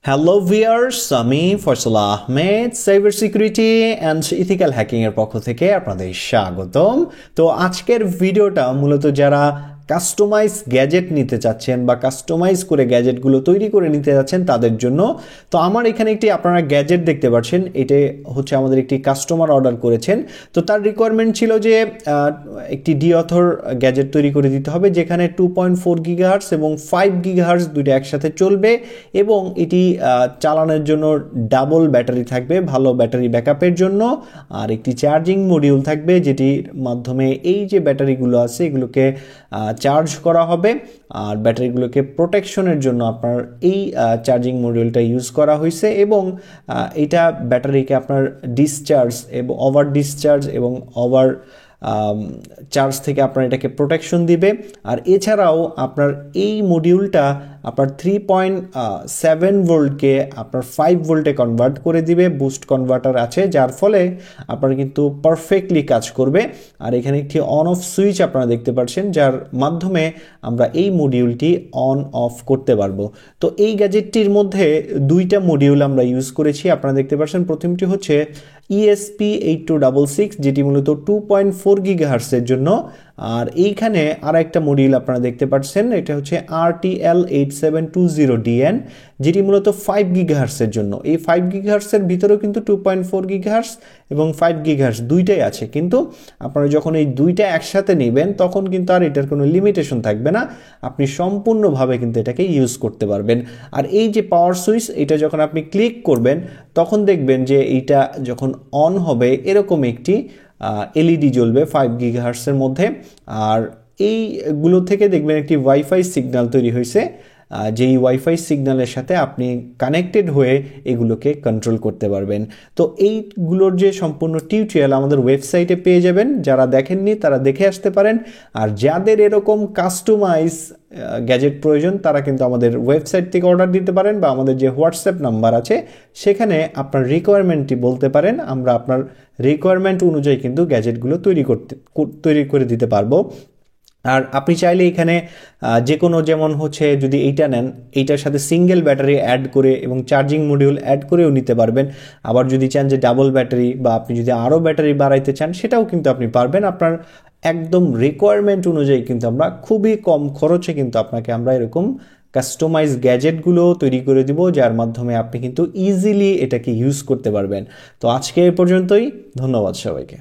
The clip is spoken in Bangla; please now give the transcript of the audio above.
হ্যালো ভিউয়ার্স, আমি Faisal Ahmed cyber security and ethical hacking এর পক্ষ থেকে আপনাদের স্বাগতম। তো আজকের ভিডিওটা মূলত যারা কাস্টমাইজ গ্যাজেট নিতে চাচ্ছেন বা কাস্টমাইজ করে গ্যাজেটগুলো তৈরি করে নিতে যাচ্ছেন তাদের জন্য। তো আমার এখানে একটি আপনারা গ্যাজেট দেখতে পাচ্ছেন, এটা হচ্ছে আমাদের একটি কাস্টমার অর্ডার করেছেন। তো তার রিকোয়ারমেন্ট ছিল যে একটি ডিঅথর গ্যাজেট তৈরি করে দিতে হবে যেখানে 2.4 গিগাহার্টজ এবং 5 গিগাহার্টজ দুইটা একসাথে চলবে এবং এটি চালানোর জন্য ডাবল ব্যাটারি থাকবে ভালো ব্যাটারি ব্যাকআপের জন্য, আর একটি চার্জিং মডিউল থাকবে যেটির মাধ্যমে এই যে ব্যাটারিগুলো আছে এগুলোকে চার্জ করা হবে। আর ব্যাটারিগুলোকে প্রোটেকশনের জন্য আপনার এই চার্জিং মডিউলটা ইউজ করা হয়েছে এবং এটা ব্যাটারিকে আপনার ডিসচার্জ এবং ওভার ডিসচার্জ এবং ওভার চার্জ থেকে আপনার এটাকে প্রোটেকশন দিবে। আর এছাড়াও আপনার এই মডিউলটা আপনার 3.7 ভোল্টকে আপনার 5 ভোল্টে কনভার্ট করে দিবে, বুস্ট কনভার্টার আছে যার ফলে আপনার কিন্তু পারফেক্টলি কাজ করবে। আর এখানে একটি অন অফ সুইচ আপনারা দেখতে পাচ্ছেন যার মাধ্যমে আমরা এই মডিউলটি অন অফ করতে পারবো। তো এই গ্যাজেটটির মধ্যে দুইটা মডিউল আমরা ইউজ করেছি, আপনারা দেখতে পাচ্ছেন। প্রথমটি হচ্ছে ESP8266 যেটি মূলত 2.4 গিগাহার্টজের জন্য, আর এইখানে আর একটা মডিউল আপনারা দেখতে পাচ্ছেন, এটা হচ্ছে RTL8720DN যেটি মূলত 5 গিগাহার্টজের জন্য। এই 5 গিগাহার্টজের ভিতরেও কিন্তু 2.4 গিগাহার্টজ এবং 5 গিগাহার্টজ দুইটাই আছে, কিন্তু আপনারা যখন এই দুইটা একসাথে নেবেন তখন কিন্তু আর এটার কোনো লিমিটেশন থাকবে না, আপনি সম্পূর্ণভাবে কিন্তু এটাকে ইউজ করতে পারবেন। আর এই যে পাওয়ার সুইচ, এটা যখন আপনি ক্লিক করবেন তখন দেখবেন যে এইটা যখন অন হবে এরকম একটি এলইডি জ্বলবে 5 গিগাহার্টজের মধ্যে। আর এইগুলো থেকে দেখবেন একটি ওয়াইফাই সিগন্যাল তৈরি হয়েছে, যেই ওয়াইফাই সিগন্যালের সাথে আপনি কানেক্টেড হয়ে এগুলোকে কন্ট্রোল করতে পারবেন। তো এইগুলোর যে সম্পূর্ণ টিউটোরিয়াল আমাদের ওয়েবসাইটে পেয়ে যাবেন, যারা দেখেননি তারা দেখে আসতে পারেন। আর যাদের এরকম কাস্টমাইজ গ্যাজেট প্রয়োজন তারা কিন্তু আমাদের ওয়েবসাইট থেকে অর্ডার দিতে পারেন বা আমাদের যে হোয়াটসঅ্যাপ নাম্বার আছে সেখানে আপনার রিকোয়ারমেন্টটি বলতে পারেন, আমরা আপনার রিকোয়ারমেন্ট অনুযায়ী কিন্তু গ্যাজেটগুলো তৈরি করে দিতে পারবো। আর আপনি চাইলে এখানে যে কোনো, যেমন হচ্ছে যদি এইটা নেন এইটার সাথে সিঙ্গেল ব্যাটারি অ্যাড করে এবং চার্জিং মডিউল অ্যাড করেও নিতে পারবেন। আবার যদি চান যে ডাবল ব্যাটারি বা আপনি যদি আরও ব্যাটারি বাড়াইতে চান সেটাও কিন্তু আপনি পারবেন। আপনার একদম রিকোয়ারমেন্ট অনুযায়ী কিন্তু আমরা খুবই কম খরচে কিন্তু আপনাকে আমরা এরকম কাস্টমাইজ গ্যাজেটগুলো তৈরি করে দিব যার মাধ্যমে আপনি কিন্তু ইজিলি এটাকে ইউজ করতে পারবেন। তো আজকে এ পর্যন্তই, ধন্যবাদ সবাইকে।